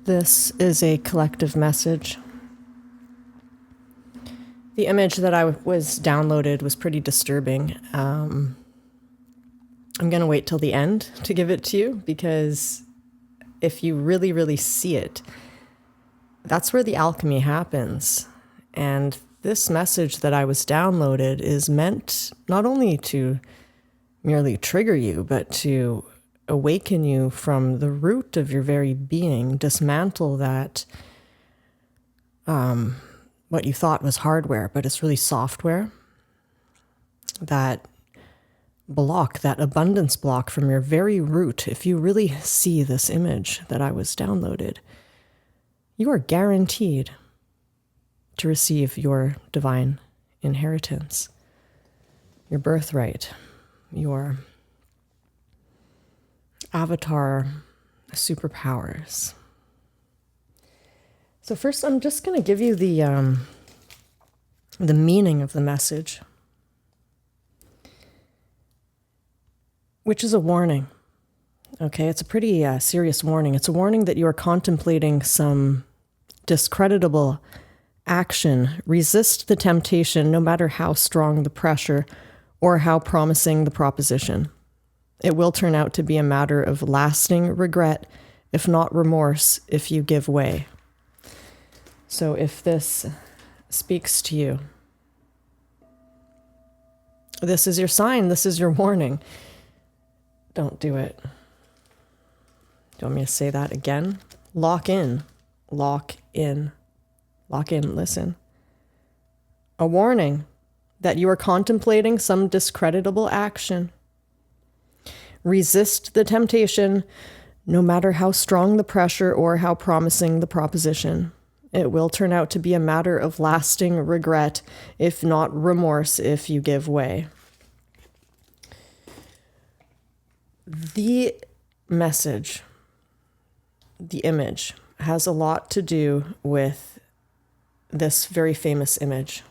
This is a collective message. The image that I was downloaded was pretty disturbing. I'm going to wait till the end to give it to you, because if you really, really see it, that's where the alchemy happens. And this message that I was downloaded is meant not only to merely trigger you, but to awaken you from the root of your very being, dismantle that what you thought was hardware, but it's really software. That block, that abundance block from your very root. If you really see this image that I was downloaded, you are guaranteed to receive your divine inheritance, your birthright, your avatar superpowers. So first, I'm just going to give you the meaning of the message, which is a warning. Okay, it's a pretty serious warning. It's a warning that you are contemplating some discreditable action. Resist the temptation, no matter how strong the pressure or how promising the proposition. It will turn out to be a matter of lasting regret, if not remorse, if you give way. So if this speaks to you, this is your sign, this is your warning. Don't do it. Do you want me to say that again? Lock in, lock in, lock in, listen. A warning that you are contemplating some discreditable action. Resist the temptation, no matter how strong the pressure or how promising the proposition. It will turn out to be a matter of lasting regret, if not remorse, if you give way. The message, the image, has a lot to do with this very famous image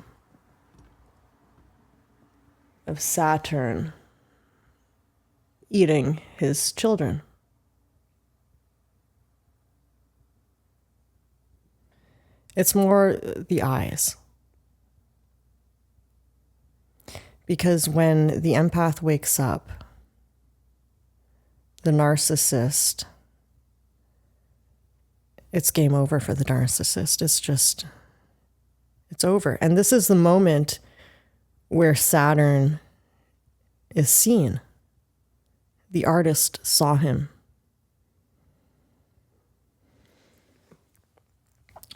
of Saturn eating his children. It's more the eyes. Because when the empath wakes up, the narcissist, it's game over for the narcissist. It's over. And this is the moment where Saturn is seen. The artist saw him.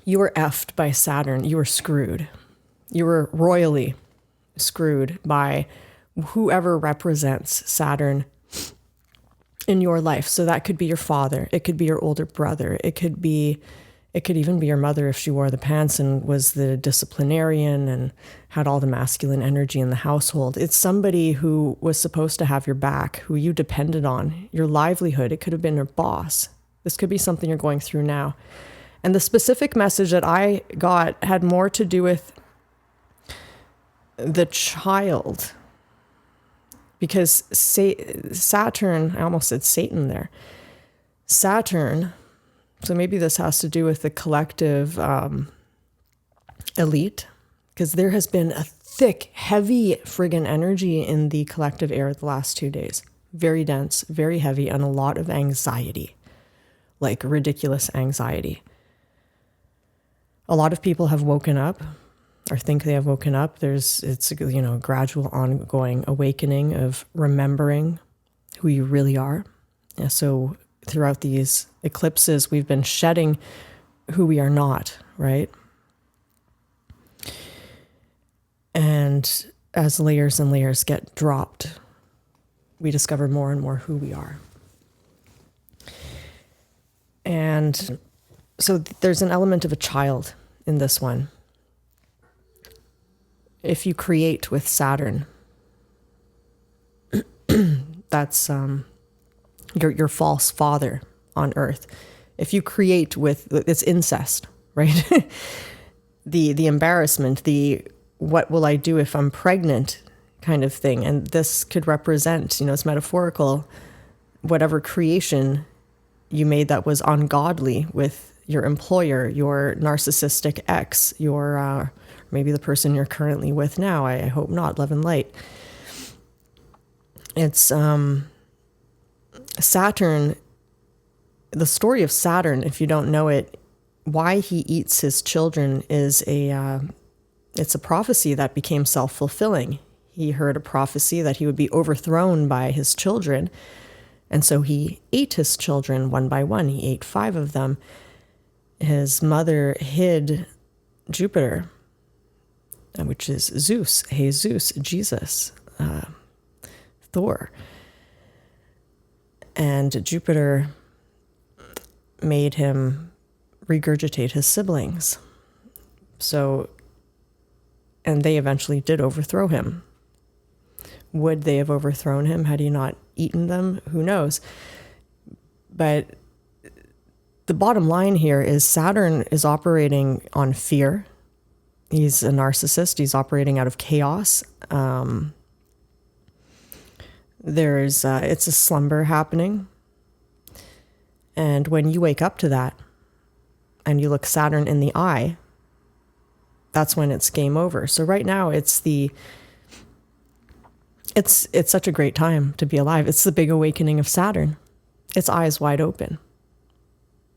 You were effed by Saturn. You were screwed. You were royally screwed by whoever represents Saturn in your life. So that could be your father. It could be your older brother. It could even be your mother if she wore the pants and was the disciplinarian and had all the masculine energy in the household. It's somebody who was supposed to have your back, who you depended on, your livelihood. It could have been your boss. This could be something you're going through now. And the specific message that I got had more to do with the child. Because Saturn, I almost said Satan there. Saturn, so maybe this has to do with the collective elite, because there has been a thick, heavy friggin' energy in the collective air the last 2 days. Very dense, very heavy, and a lot of anxiety, like ridiculous anxiety. A lot of people have woken up or think they have woken up. It's a gradual ongoing awakening of remembering who you really are. And so throughout these eclipses, we've been shedding who we are not, right? And as layers and layers get dropped, we discover more and more who we are. And so there's an element of a child in this one. If you create with Saturn, that's your false father on Earth. If you create with, it's incest, right? the embarrassment, the what will I do if I'm pregnant kind of thing. And this could represent, it's metaphorical, whatever creation you made that was ungodly with your employer, your narcissistic ex, your maybe the person you're currently with now. I hope not. Love and light. It's Saturn. The story of Saturn, if you don't know it, why he eats his children is it's a prophecy that became self-fulfilling. He heard a prophecy that he would be overthrown by his children. And so he ate his children one by one. He ate 5 of them. His mother hid Jupiter, which is Zeus, Jesus, Jesus, Thor. And Jupiter made him regurgitate his siblings. So, and they eventually did overthrow him. Would they have overthrown him had he not eaten them? Who knows? But the bottom line here is Saturn is operating on fear. He's a narcissist. He's operating out of chaos. It's a slumber happening. And when you wake up to that and you look Saturn in the eye, that's when it's game over. So right now it's such a great time to be alive. It's the big awakening of Saturn. Its eyes wide open.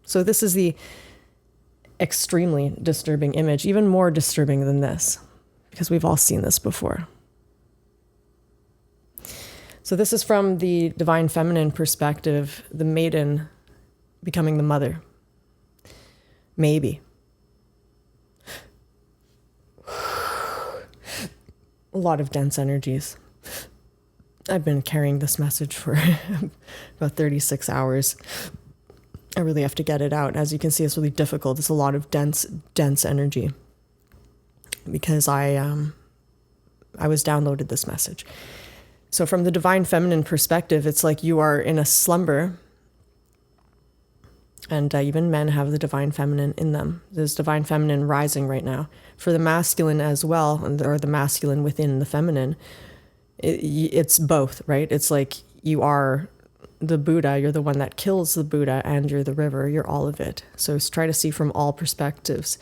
So this is the extremely disturbing image, even more disturbing than this, because we've all seen this before. So this is from the divine feminine perspective, the maiden becoming the mother. Maybe. A lot of dense energies. I've been carrying this message for about 36 hours. I really have to get it out. As you can see, it's really difficult. It's a lot of dense energy because I was downloaded this message. So from the divine feminine perspective, it's like you are in a slumber, and even men have the divine feminine in them. There's divine feminine rising right now. For the masculine as well, or the masculine within the feminine, it's both, right? It's like you are the Buddha, you're the one that kills the Buddha, and you're the river, you're all of it. So try to see from all perspectives.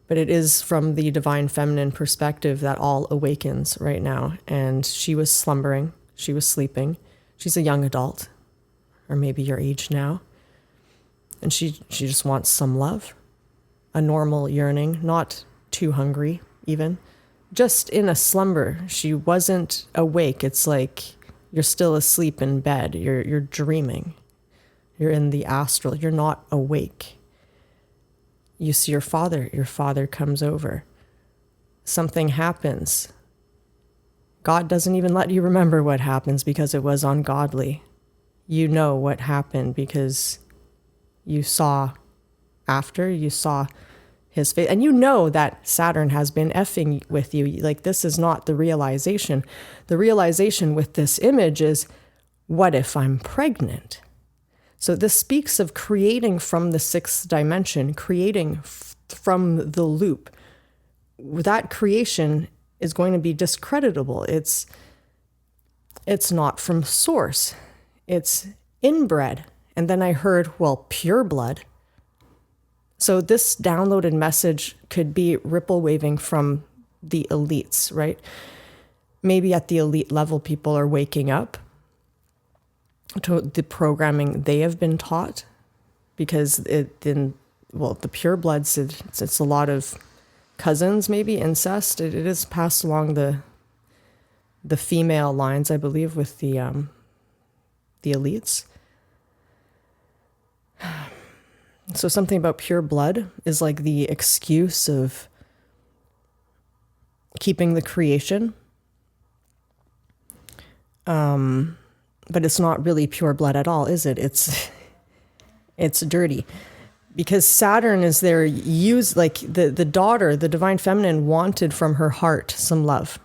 But it is from the divine feminine perspective that all awakens right now. And she was slumbering, she was sleeping. She's a young adult, or maybe your age now. And she just wants some love, a normal yearning, not too hungry even. Just in a slumber. She wasn't awake. It's like you're still asleep in bed. You're dreaming. You're in the astral. You're not awake. You see your father. Your father comes over. Something happens. God doesn't even let you remember what happens because it was ungodly. You know what happened because you saw his face. And you know that Saturn has been effing with you. Like, this is not the realization. The realization with this image is, what if I'm pregnant? So this speaks of creating from the 6th dimension, creating from the loop. That creation is going to be discreditable. It's not from source. It's inbred. And then I heard, well, pure blood. So this downloaded message could be ripple waving from the elites, right? Maybe at the elite level, people are waking up to the programming they have been taught, because the pure bloods, it's a lot of cousins, maybe incest. It is passed along the female lines, I believe, with the elites. So something about pure blood is like the excuse of keeping the creation. But it's not really pure blood at all, is it? It's dirty. Because Saturn is there, the daughter, the divine feminine, wanted from her heart some love.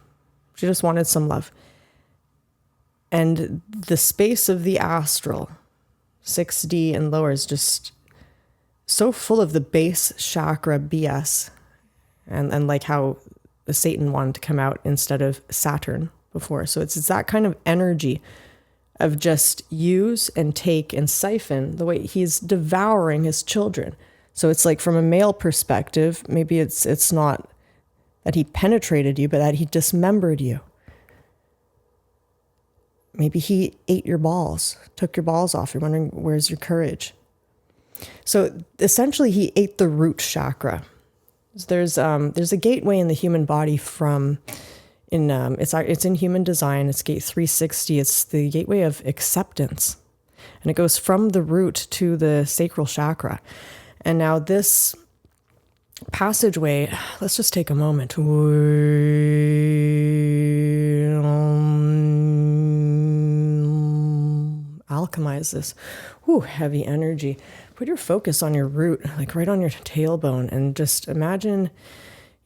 She just wanted some love. And the space of the astral, 6D and lower, is just so full of the base chakra BS. And like how Satan wanted to come out instead of Saturn before. So it's that kind of energy of just use and take and siphon, the way he's devouring his children. So it's like, from a male perspective, maybe it's not that he penetrated you, but that he dismembered you. Maybe he ate your balls, took your balls off. You're wondering, where's your courage? So essentially, he ate the root chakra. There's a gateway in the human body it's in Human Design. It's gate 360. It's the gateway of acceptance, and it goes from the root to the sacral chakra. And now this passageway, let's just take a moment. Alchemize this. Ooh, heavy energy. Put your focus on your root, like right on your tailbone, and just imagine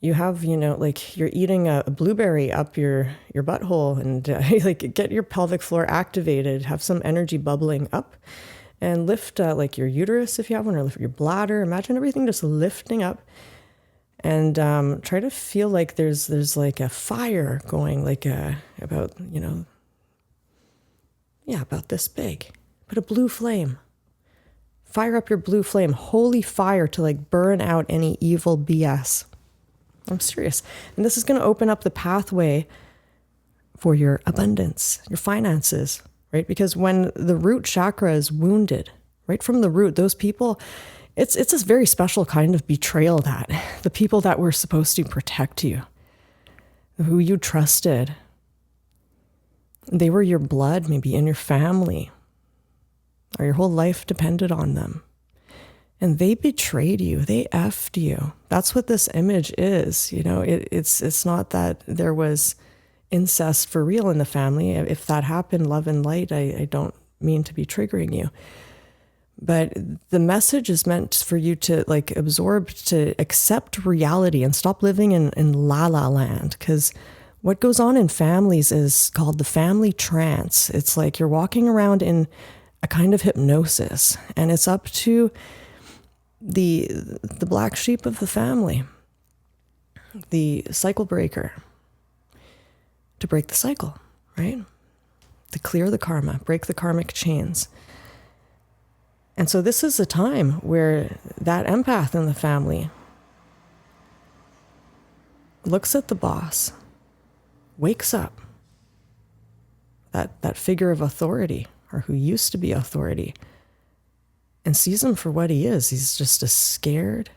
you have, like you're eating a blueberry up your butthole, and like get your pelvic floor activated, have some energy bubbling up, and lift like your uterus if you have one, or lift your bladder. Imagine everything just lifting up, and try to feel like there's like a fire going, like about this big. Put a blue flame. Fire up your blue flame, holy fire, to like burn out any evil BS. I'm serious. And this is going to open up the pathway for your abundance, your finances, right? Because when the root chakra is wounded, right from the root, those people, it's this very special kind of betrayal, that the people that were supposed to protect you, who you trusted, they were your blood, maybe in your family, or your whole life depended on them. And they betrayed you. They effed you. That's what this image is. It's not that there was incest for real in the family. If that happened, love and light, I don't mean to be triggering you. But the message is meant for you to like absorb, to accept reality and stop living in la-la land. Because what goes on in families is called the family trance. It's like you're walking around in a kind of hypnosis, and it's up to the black sheep of the family, the cycle breaker, to break the cycle, right? To clear the karma, break the karmic chains. And so this is a time where that empath in the family looks at the boss, wakes up, that figure of authority, or who used to be authority, and sees him for what he is. He's just a scared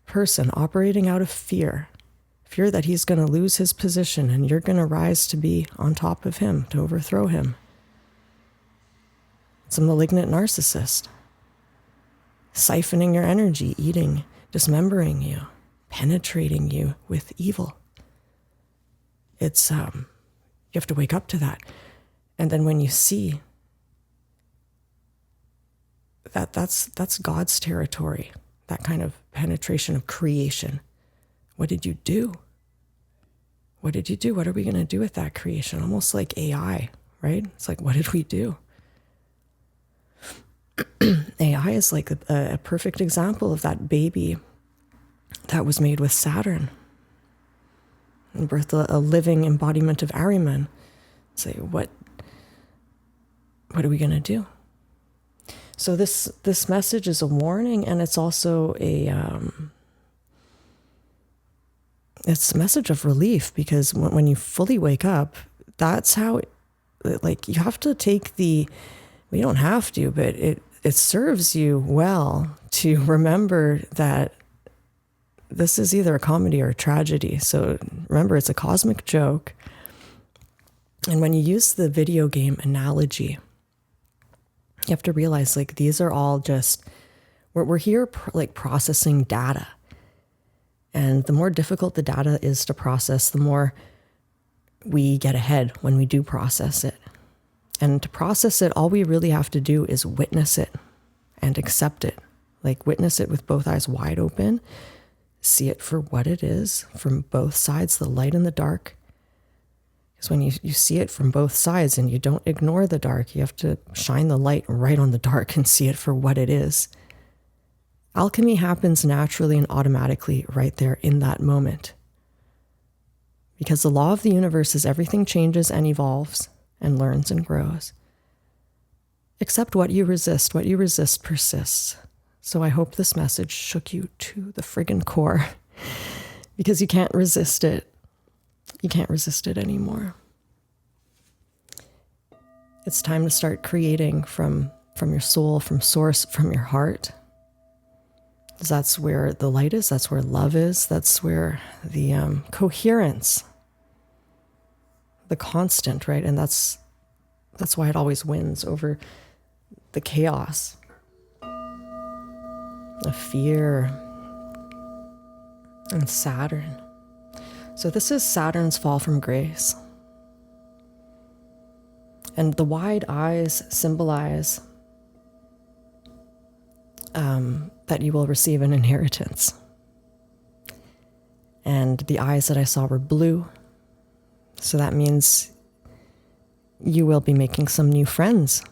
person operating out of fear that he's going to lose his position, and you're going to rise to be on top of him, to overthrow him. It's a malignant narcissist, siphoning your energy, eating, dismembering you, penetrating you with evil. It's, you have to wake up to that. And then when you see that that's God's territory, that kind of penetration of creation, what did you do? What did you do? What are we going to do with that creation? Almost like AI, right? It's like, what did we do? AI is like a perfect example of that baby that was made with Saturn and birthed a living embodiment of Ahriman. Say, what are we going to do? So this message is a warning, and it's also it's a message of relief, because when you fully wake up, that's how, like, you have to take we don't have to, but it serves you well to remember that this is either a comedy or a tragedy. So remember, it's a cosmic joke. And when you use the video game analogy, you have to realize, like, these are all just, we're here like processing data. And the more difficult the data is to process, the more we get ahead when we do process it. And to process it, all we really have to do is witness it and accept it. Like, witness it with both eyes wide open, see it for what it is from both sides, the light and the dark. Because when you see it from both sides and you don't ignore the dark, you have to shine the light right on the dark and see it for what it is. Alchemy happens naturally and automatically right there in that moment. Because the law of the universe is everything changes and evolves, and learns and grows. Accept what you resist persists. So I hope this message shook you to the friggin' core because you can't resist it. You can't resist it anymore. It's time to start creating from your soul, from source, from your heart. Because that's where the light is, that's where love is, that's where the coherence, the constant, right? And that's why it always wins over the chaos of fear and Saturn. So this is Saturn's fall from grace. And the wide eyes symbolize that you will receive an inheritance. And the eyes that I saw were blue. So that means you will be making some new friends.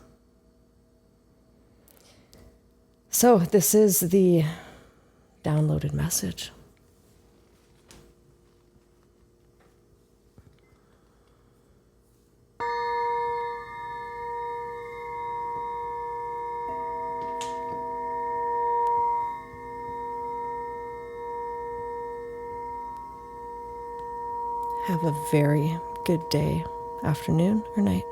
So this is the downloaded message. Have a very good day, afternoon, or night.